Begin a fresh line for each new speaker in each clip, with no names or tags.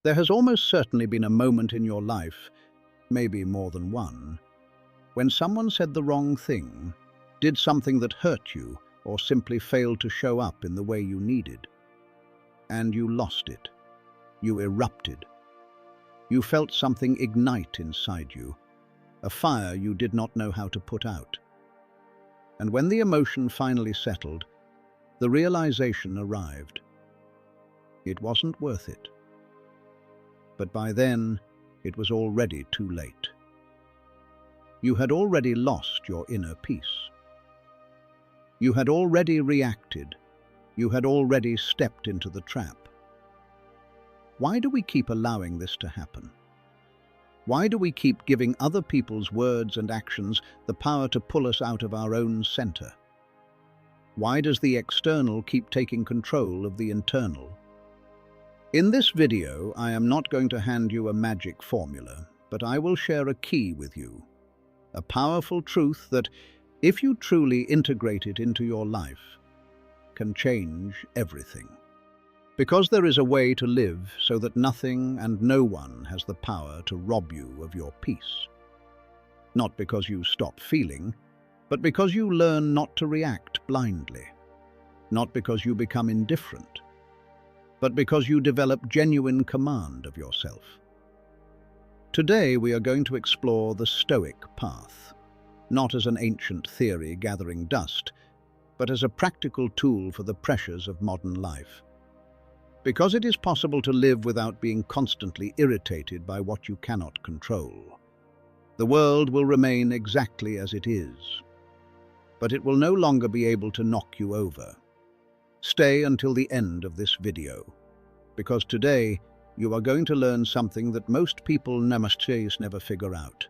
There has almost certainly been a moment in your life, maybe more than one, when someone said the wrong thing, did something that hurt you, or simply failed to show up in the way you needed. And you lost it. You erupted. You felt something ignite inside you, a fire you did not know how to put out. And when the emotion finally settled, the realization arrived. It wasn't worth it. But by then, it was already too late. You had already lost your inner peace. You had already reacted. You had already stepped into the trap. Why do we keep allowing this to happen? Why do we keep giving other people's words and actions the power to pull us out of our own center? Why does the external keep taking control of the internal? In this video, I am not going to hand you a magic formula, but I will share a key with you. A powerful truth that, if you truly integrate it into your life, can change everything. Because there is a way to live so that nothing and no one has the power to rob you of your peace. Not because you stop feeling, but because you learn not to react blindly. Not because you become indifferent, but because you develop genuine command of yourself. Today we are going to explore the Stoic path, not as an ancient theory gathering dust, but as a practical tool for the pressures of modern life. Because it is possible to live without being constantly irritated by what you cannot control. The world will remain exactly as it is, but it will no longer be able to knock you over. Stay until the end of this video, because today you are going to learn something that most people never figure out.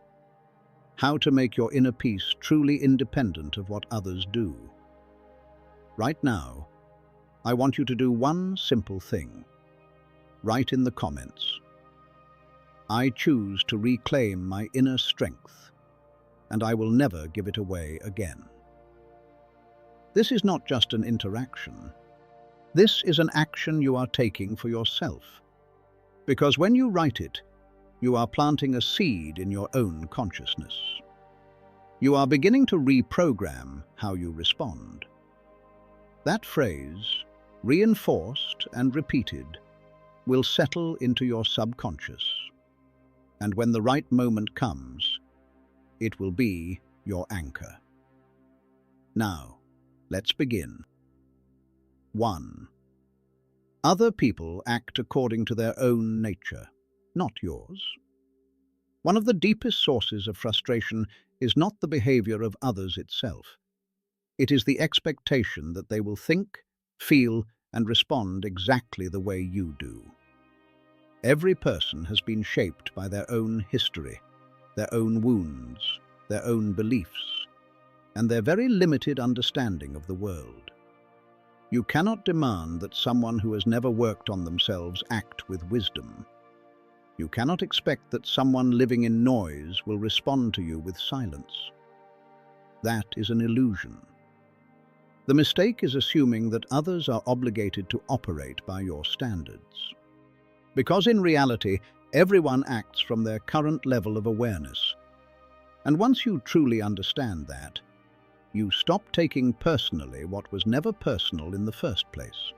How to make your inner peace truly independent of what others do. Right now, I want you to do one simple thing. Write in the comments, "I choose to reclaim my inner strength, and I will never give it away again." This is not just an interaction. This is an action you are taking for yourself. Because when you write it, you are planting a seed in your own consciousness. You are beginning to reprogram how you respond. That phrase, reinforced and repeated, will settle into your subconscious. And when the right moment comes, it will be your anchor. Now, let's begin. 1. Other people act according to their own nature, not yours. One of the deepest sources of frustration is not the behavior of others itself. It is the expectation that they will think, feel, and respond exactly the way you do. Every person has been shaped by their own history, their own wounds, their own beliefs, and their very limited understanding of the world. You cannot demand that someone who has never worked on themselves act with wisdom. You cannot expect that someone living in noise will respond to you with silence. That is an illusion. The mistake is assuming that others are obligated to operate by your standards. Because in reality, everyone acts from their current level of awareness. And once you truly understand that, you stop taking personally what was never personal in the first place.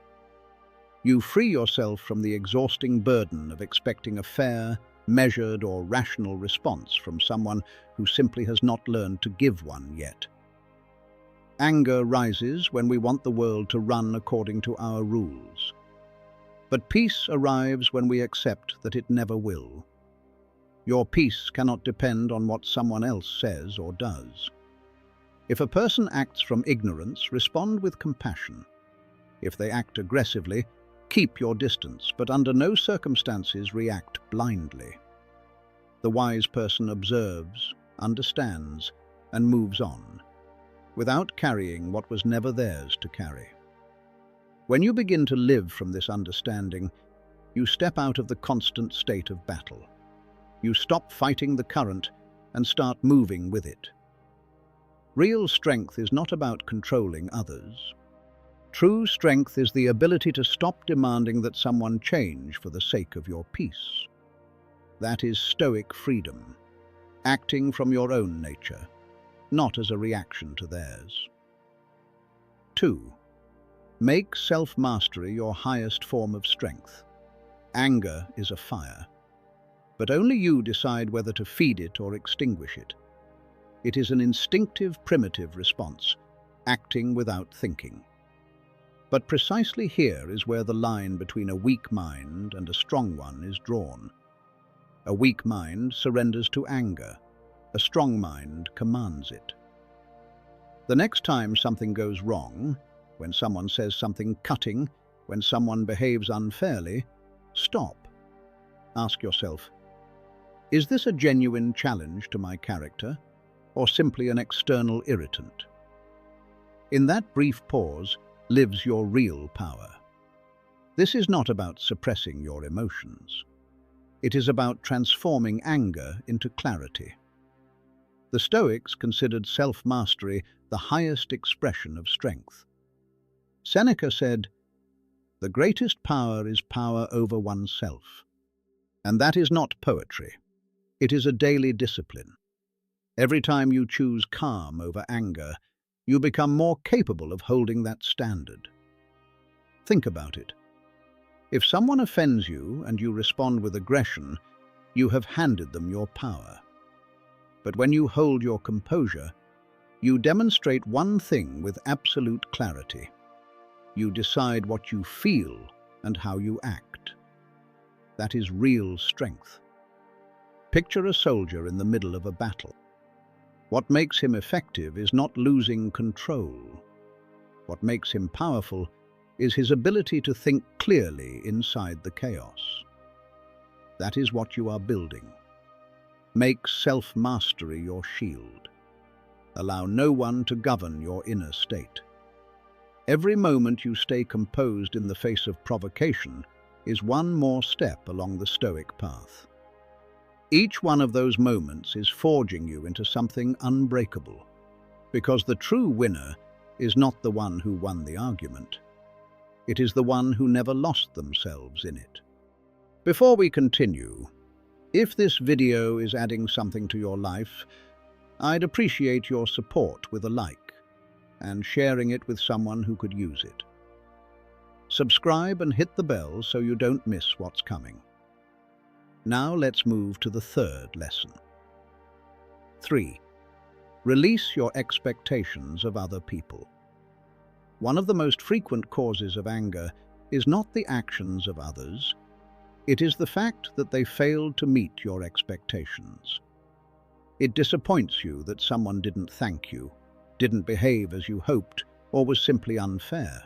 You free yourself from the exhausting burden of expecting a fair, measured, or rational response from someone who simply has not learned to give one yet. Anger rises when we want the world to run according to our rules. But peace arrives when we accept that it never will. Your peace cannot depend on what someone else says or does. If a person acts from ignorance, respond with compassion. If they act aggressively, keep your distance, but under no circumstances react blindly. The wise person observes, understands, and moves on, without carrying what was never theirs to carry. When you begin to live from this understanding, you step out of the constant state of battle. You stop fighting the current and start moving with it. Real strength is not about controlling others. True strength is the ability to stop demanding that someone change for the sake of your peace. That is Stoic freedom, acting from your own nature, not as a reaction to theirs. 2. Make self-mastery your highest form of strength. Anger is a fire, but only you decide whether to feed it or extinguish it. It is an instinctive, primitive response, acting without thinking. But precisely here is where the line between a weak mind and a strong one is drawn. A weak mind surrenders to anger. A strong mind commands it. The next time something goes wrong, when someone says something cutting, when someone behaves unfairly, stop. Ask yourself, is this a genuine challenge to my character, or simply an external irritant? In that brief pause lives your real power. This is not about suppressing your emotions. It is about transforming anger into clarity. The Stoics considered self-mastery the highest expression of strength. Seneca said, "The greatest power is power over oneself." And that is not poetry. It is a daily discipline. Every time you choose calm over anger, you become more capable of holding that standard. Think about it. If someone offends you and you respond with aggression, you have handed them your power. But when you hold your composure, you demonstrate one thing with absolute clarity. You decide what you feel and how you act. That is real strength. Picture a soldier in the middle of a battle. What makes him effective is not losing control. What makes him powerful is his ability to think clearly inside the chaos. That is what you are building. Make self-mastery your shield. Allow no one to govern your inner state. Every moment you stay composed in the face of provocation is one more step along the Stoic path. Each one of those moments is forging you into something unbreakable, because the true winner is not the one who won the argument. It is the one who never lost themselves in it. Before we continue, if this video is adding something to your life, I'd appreciate your support with a like and sharing it with someone who could use it. Subscribe and hit the bell so you don't miss what's coming. Now let's move to the third lesson. 3. Release your expectations of other people. One of the most frequent causes of anger is not the actions of others. It is the fact that they failed to meet your expectations. It disappoints you that someone didn't thank you, didn't behave as you hoped, or was simply unfair.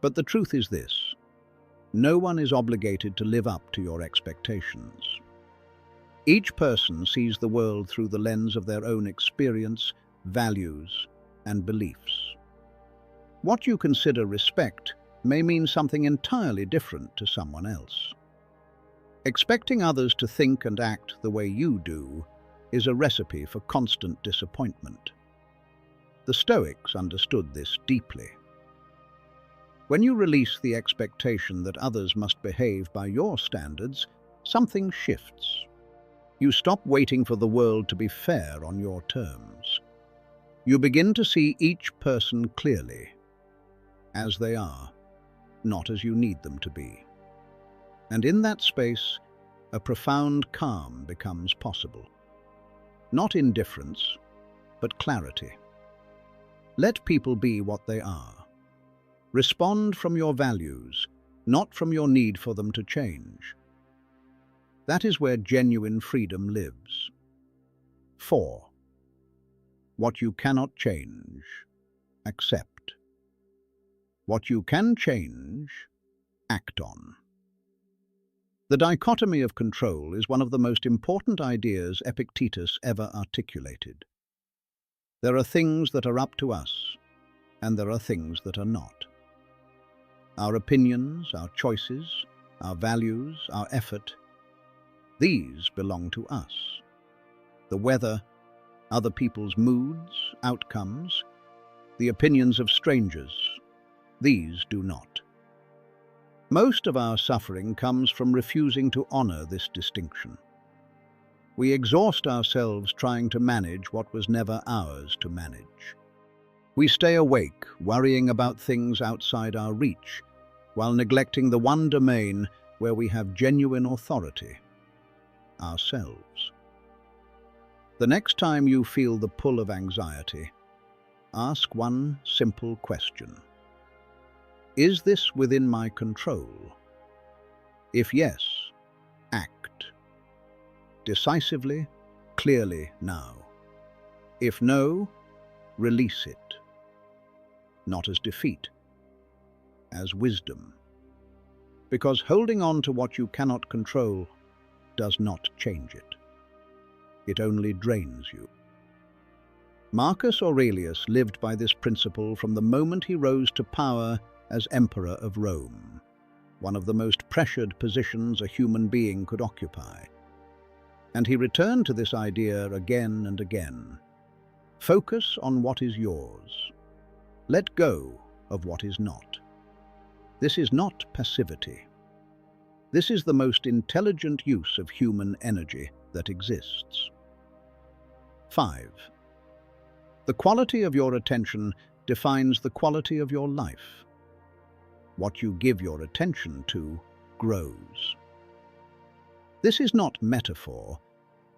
But the truth is this: no one is obligated to live up to your expectations. Each person sees the world through the lens of their own experience, values, and beliefs. What you consider respect may mean something entirely different to someone else. Expecting others to think and act the way you do is a recipe for constant disappointment. The Stoics understood this deeply. When you release the expectation that others must behave by your standards, something shifts. You stop waiting for the world to be fair on your terms. You begin to see each person clearly, as they are, not as you need them to be. And in that space, a profound calm becomes possible. Not indifference, but clarity. Let people be what they are. Respond from your values, not from your need for them to change. That is where genuine freedom lives. 4. What you cannot change, accept. What you can change, act on. The dichotomy of control is one of the most important ideas Epictetus ever articulated. There are things that are up to us, and there are things that are not. Our opinions, our choices, our values, our effort, these belong to us. The weather, other people's moods, outcomes, the opinions of strangers, These do not. Most of our suffering comes from refusing to honor this distinction. We exhaust ourselves trying to manage what was never ours to manage. We stay awake, worrying about things outside our reach, while neglecting the one domain where we have genuine authority: ourselves. The next time you feel the pull of anxiety, ask one simple question. Is this within my control? If yes, act. Decisively, clearly now. If no, release it. Not as defeat, as wisdom. Because holding on to what you cannot control does not change it. It only drains you. Marcus Aurelius lived by this principle from the moment he rose to power as Emperor of Rome, one of the most pressured positions a human being could occupy. And he returned to this idea again and again. Focus on what is yours. Let go of what is not. This is not passivity. This is the most intelligent use of human energy that exists. 5. The quality of your attention defines the quality of your life. What you give your attention to grows. This is not metaphor,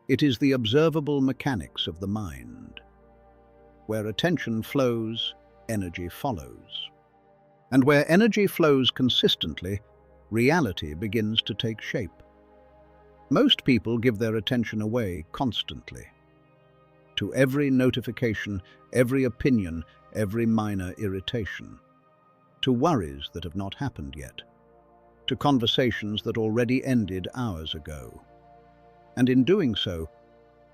it is the observable mechanics of the mind. Where attention flows, energy follows. And where energy flows consistently, reality begins to take shape. Most people give their attention away constantly. To every notification, every opinion, every minor irritation. To worries that have not happened yet. To conversations that already ended hours ago. And in doing so,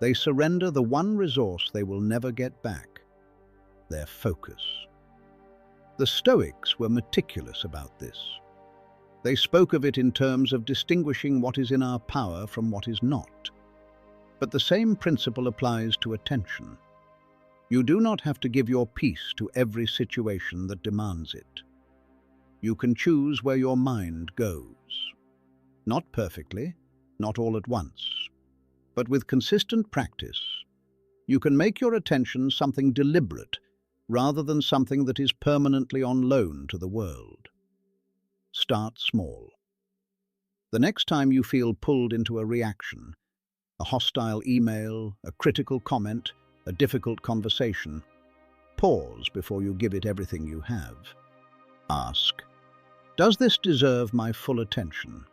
they surrender the one resource they will never get back: their focus. The Stoics were meticulous about this. They spoke of it in terms of distinguishing what is in our power from what is not. But the same principle applies to attention. You do not have to give your peace to every situation that demands it. You can choose where your mind goes. Not perfectly, not all at once, but with consistent practice, you can make your attention something deliberate rather than something that is permanently on loan to the world. Start small. The next time you feel pulled into a reaction, a hostile email, a critical comment, a difficult conversation, pause before you give it everything you have. Ask, does this deserve my full attention?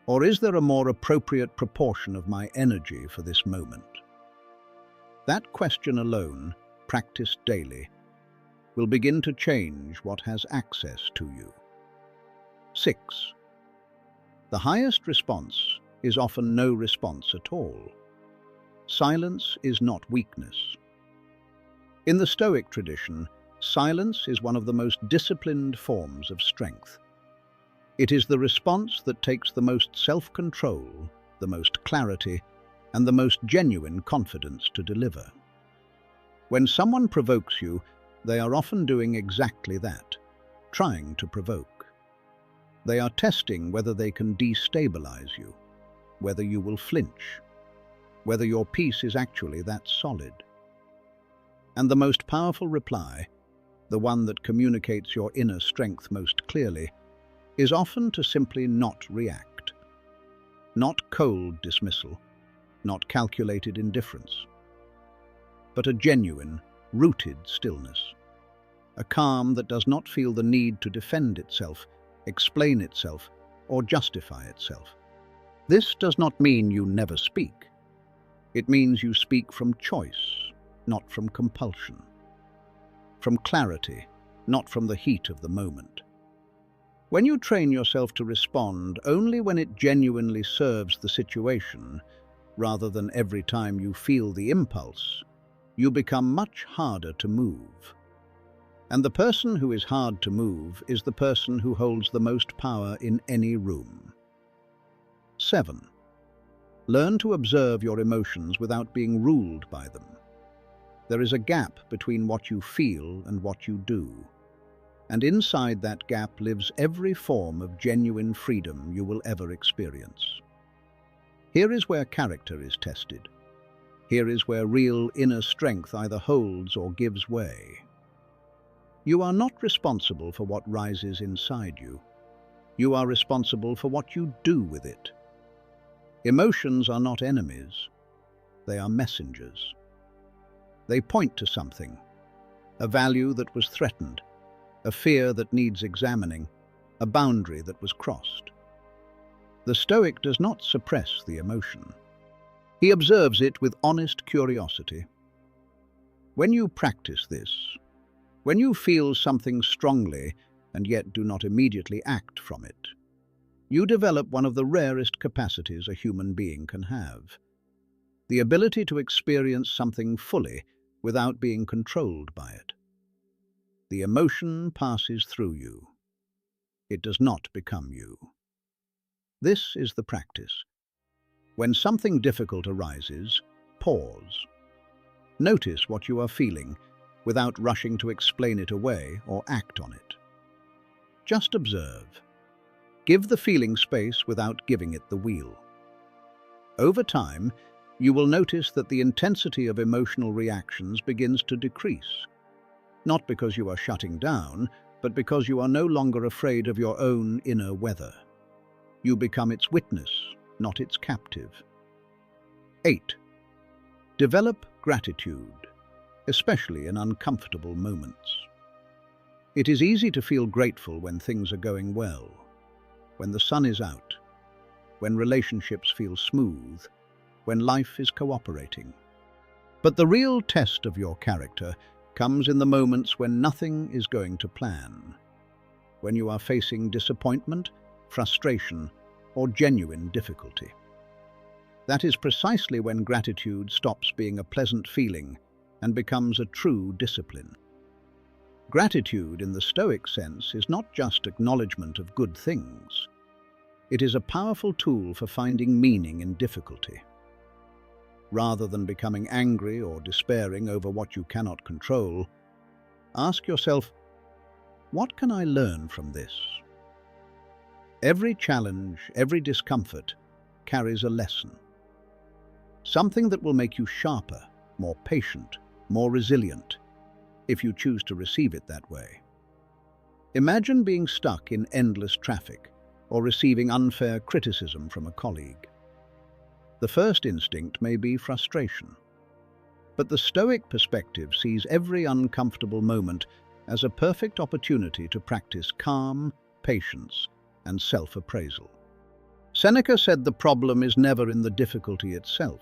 Or is there a more appropriate proportion of my energy for this moment? That question alone, practiced daily, will begin to change what has access to you. 6. The highest response is often no response at all. Silence is not weakness. In the Stoic tradition, silence is one of the most disciplined forms of strength. It is the response that takes the most self-control, the most clarity, and the most genuine confidence to deliver. When someone provokes you, they are often doing exactly that, trying to provoke. They are testing whether they can destabilize you, whether you will flinch, whether your peace is actually that solid. And the most powerful reply, the one that communicates your inner strength most clearly, is often to simply not react. Not cold dismissal, not calculated indifference, but a genuine, rooted stillness. A calm that does not feel the need to defend itself, explain itself, or justify itself. This does not mean you never speak. It means you speak from choice, not from compulsion. From clarity, not from the heat of the moment. When you train yourself to respond only when it genuinely serves the situation, rather than every time you feel the impulse, you become much harder to move. And the person who is hard to move is the person who holds the most power in any room. 7. Learn to observe your emotions without being ruled by them. There is a gap between what you feel and what you do. And inside that gap lives every form of genuine freedom you will ever experience. Here is where character is tested. Here is where real inner strength either holds or gives way. You are not responsible for what rises inside you. You are responsible for what you do with it. Emotions are not enemies. They are messengers. They point to something, a value that was threatened, a fear that needs examining, a boundary that was crossed. The Stoic does not suppress the emotion. He observes it with honest curiosity. When you practice this, when you feel something strongly and yet do not immediately act from it, you develop one of the rarest capacities a human being can have: the ability to experience something fully without being controlled by it. The emotion passes through you. It does not become you. This is the practice. When something difficult arises, pause. Notice what you are feeling without rushing to explain it away or act on it. Just observe. Give the feeling space without giving it the wheel. Over time, you will notice that the intensity of emotional reactions begins to decrease. Not because you are shutting down, but because you are no longer afraid of your own inner weather. You become its witness, not its captive. 8. Develop gratitude, especially in uncomfortable moments. It is easy to feel grateful when things are going well, when the sun is out, when relationships feel smooth, when life is cooperating. But the real test of your character comes in the moments when nothing is going to plan, when you are facing disappointment, frustration, or genuine difficulty. That is precisely when gratitude stops being a pleasant feeling and becomes a true discipline. Gratitude, in the Stoic sense, is not just acknowledgement of good things. It is a powerful tool for finding meaning in difficulty. Rather than becoming angry or despairing over what you cannot control, ask yourself, what can I learn from this? Every challenge, every discomfort carries a lesson. Something that will make you sharper, more patient, more resilient, if you choose to receive it that way. Imagine being stuck in endless traffic or receiving unfair criticism from a colleague. The first instinct may be frustration, but the Stoic perspective sees every uncomfortable moment as a perfect opportunity to practice calm, patience, and self-appraisal. Seneca said the problem is never in the difficulty itself.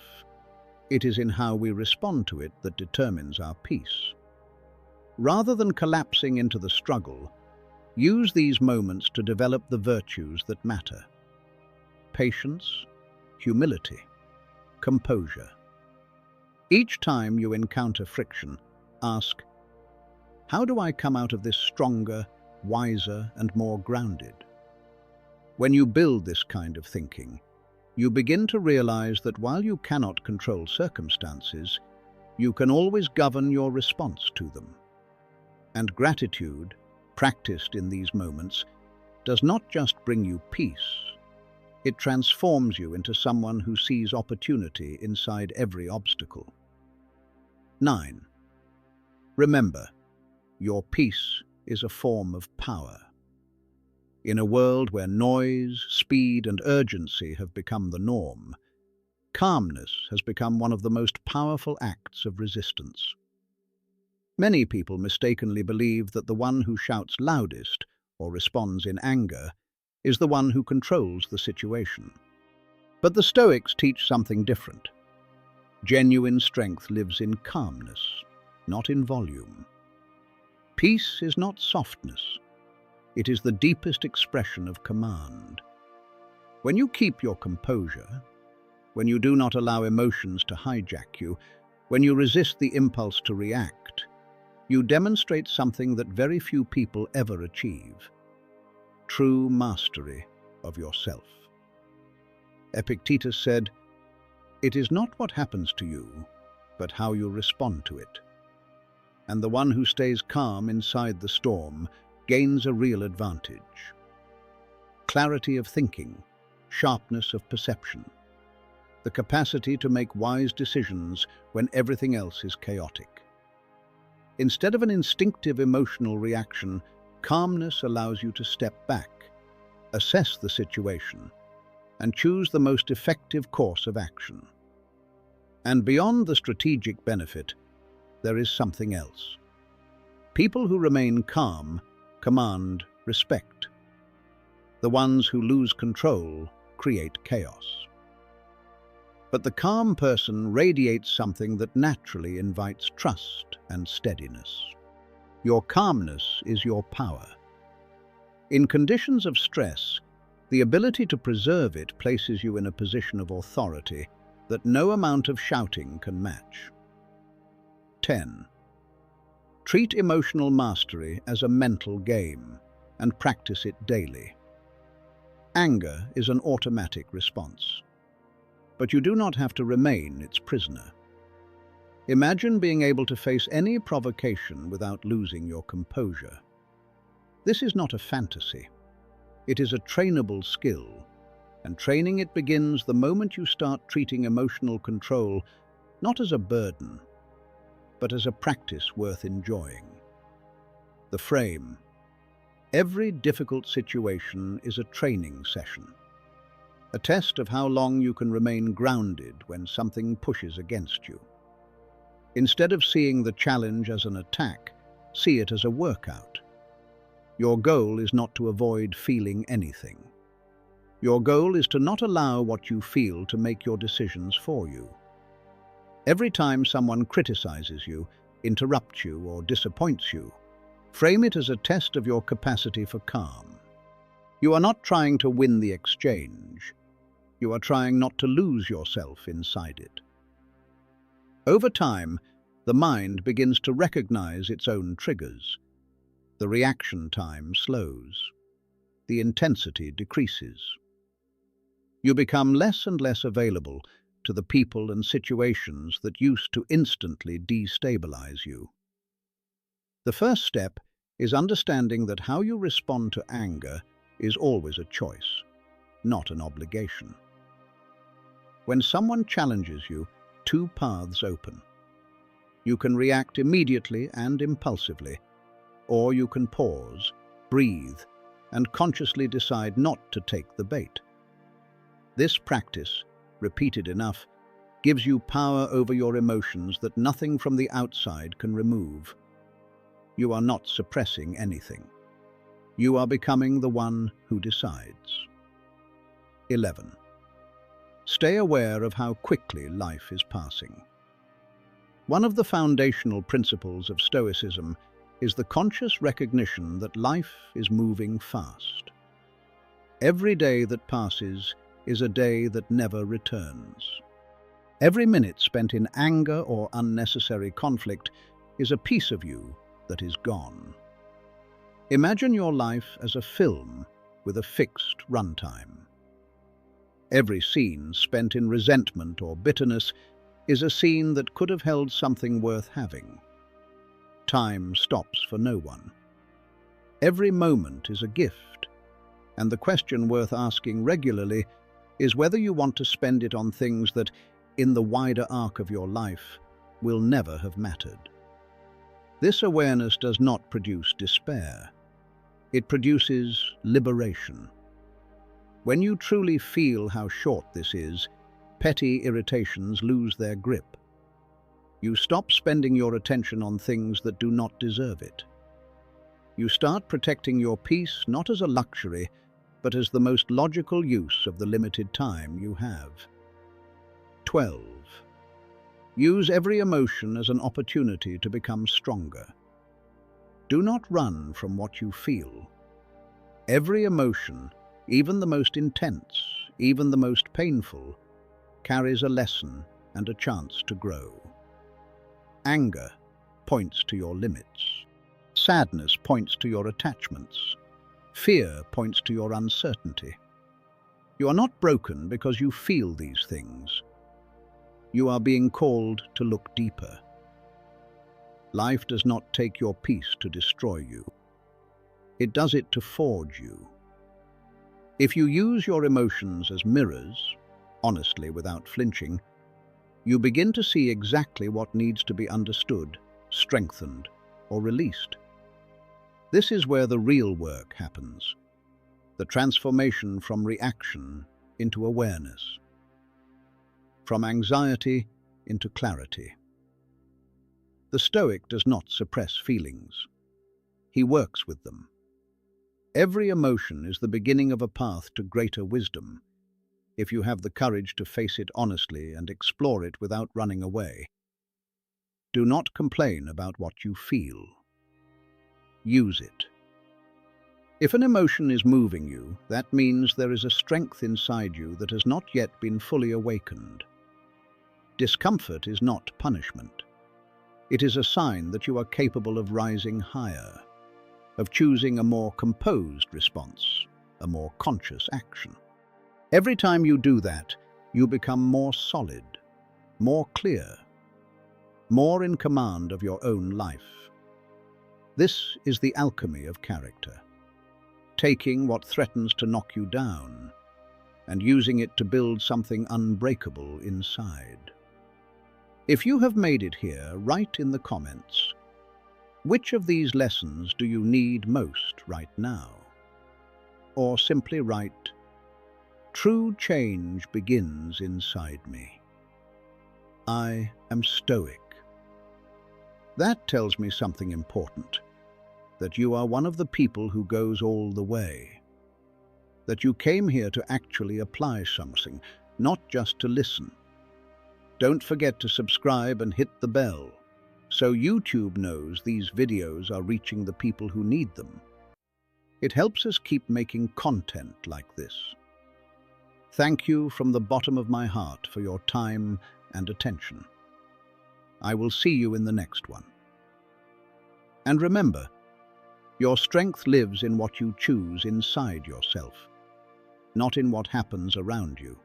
It is in how we respond to it that determines our peace. Rather than collapsing into the struggle, use these moments to develop the virtues that matter: patience, humility, composure. Each time you encounter friction, ask, how do I come out of this stronger, wiser, and more grounded? When you build this kind of thinking, you begin to realize that while you cannot control circumstances, you can always govern your response to them. And gratitude, practiced in these moments, does not just bring you peace. It transforms you into someone who sees opportunity inside every obstacle. 9. Remember, your peace is a form of power. In a world where noise, speed, and urgency have become the norm, calmness has become one of the most powerful acts of resistance. Many people mistakenly believe that the one who shouts loudest or responds in anger is the one who controls the situation. But the Stoics teach something different. Genuine strength lives in calmness, not in volume. Peace is not softness. It is the deepest expression of command. When you keep your composure, when you do not allow emotions to hijack you, when you resist the impulse to react, you demonstrate something that very few people ever achieve: true mastery of yourself. Epictetus said, "It is not what happens to you, but how you respond to it." And the one who stays calm inside the storm gains a real advantage. Clarity of thinking, sharpness of perception, the capacity to make wise decisions when everything else is chaotic. Instead of an instinctive emotional reaction, calmness allows you to step back, assess the situation, and choose the most effective course of action. And beyond the strategic benefit, there is something else. People who remain calm command respect. The ones who lose control create chaos. But the calm person radiates something that naturally invites trust and steadiness. Your calmness is your power. In conditions of stress, the ability to preserve it places you in a position of authority that no amount of shouting can match. 10. Treat emotional mastery as a mental game and practice it daily. Anger is an automatic response, but you do not have to remain its prisoner. Imagine being able to face any provocation without losing your composure. This is not a fantasy. It is a trainable skill, and training it begins the moment you start treating emotional control not as a burden, but as a practice worth enjoying. The frame. Every difficult situation is a training session, a test of how long you can remain grounded when something pushes against you. Instead of seeing the challenge as an attack, see it as a workout. Your goal is not to avoid feeling anything. Your goal is to not allow what you feel to make your decisions for you. Every time someone criticizes you, interrupts you, or disappoints you, frame it as a test of your capacity for calm. You are not trying to win the exchange. You are trying not to lose yourself inside it. Over time, the mind begins to recognize its own triggers. The reaction time slows. The intensity decreases. You become less and less available to the people and situations that used to instantly destabilize you. The first step is understanding that how you respond to anger is always a choice, not an obligation. When someone challenges you, two paths open. You can react immediately and impulsively, or you can pause, breathe, and consciously decide not to take the bait. This practice, repeated enough, gives you power over your emotions that nothing from the outside can remove. You are not suppressing anything. You are becoming the one who decides. 11. Stay aware of how quickly life is passing. One of the foundational principles of Stoicism is the conscious recognition that life is moving fast. Every day that passes is a day that never returns. Every minute spent in anger or unnecessary conflict is a piece of you that is gone. Imagine your life as a film with a fixed runtime. Every scene spent in resentment or bitterness is a scene that could have held something worth having. Time stops for no one. Every moment is a gift, and the question worth asking regularly is whether you want to spend it on things that, in the wider arc of your life, will never have mattered. This awareness does not produce despair. It produces liberation. When you truly feel how short this is, petty irritations lose their grip. You stop spending your attention on things that do not deserve it. You start protecting your peace not as a luxury, but as the most logical use of the limited time you have. 12. Use every emotion as an opportunity to become stronger. Do not run from what you feel. Every emotion, even the most intense, even the most painful, carries a lesson and a chance to grow. Anger points to your limits. Sadness points to your attachments. Fear points to your uncertainty. You are not broken because you feel these things. You are being called to look deeper. Life does not take your peace to destroy you. It does it to forge you. If you use your emotions as mirrors, honestly without flinching, you begin to see exactly what needs to be understood, strengthened, or released. This is where the real work happens, the transformation from reaction into awareness, from anxiety into clarity. The Stoic does not suppress feelings. He works with them. Every emotion is the beginning of a path to greater wisdom, if you have the courage to face it honestly and explore it without running away. Do not complain about what you feel. Use it. If an emotion is moving you, that means there is a strength inside you that has not yet been fully awakened. Discomfort is not punishment. It is a sign that you are capable of rising higher, of choosing a more composed response, a more conscious action. Every time you do that, you become more solid, more clear, more in command of your own life. This is the alchemy of character, taking what threatens to knock you down and using it to build something unbreakable inside. If you have made it here, write in the comments, which of these lessons do you need most right now? Or simply write, true change begins inside me. I am Stoic. That tells me something important, that you are one of the people who goes all the way, that you came here to actually apply something, not just to listen. Don't forget to subscribe and hit the bell, so YouTube knows these videos are reaching the people who need them. It helps us keep making content like this. Thank you from the bottom of my heart for your time and attention. I will see you in the next one. And remember, your strength lives in what you choose inside yourself, not in what happens around you.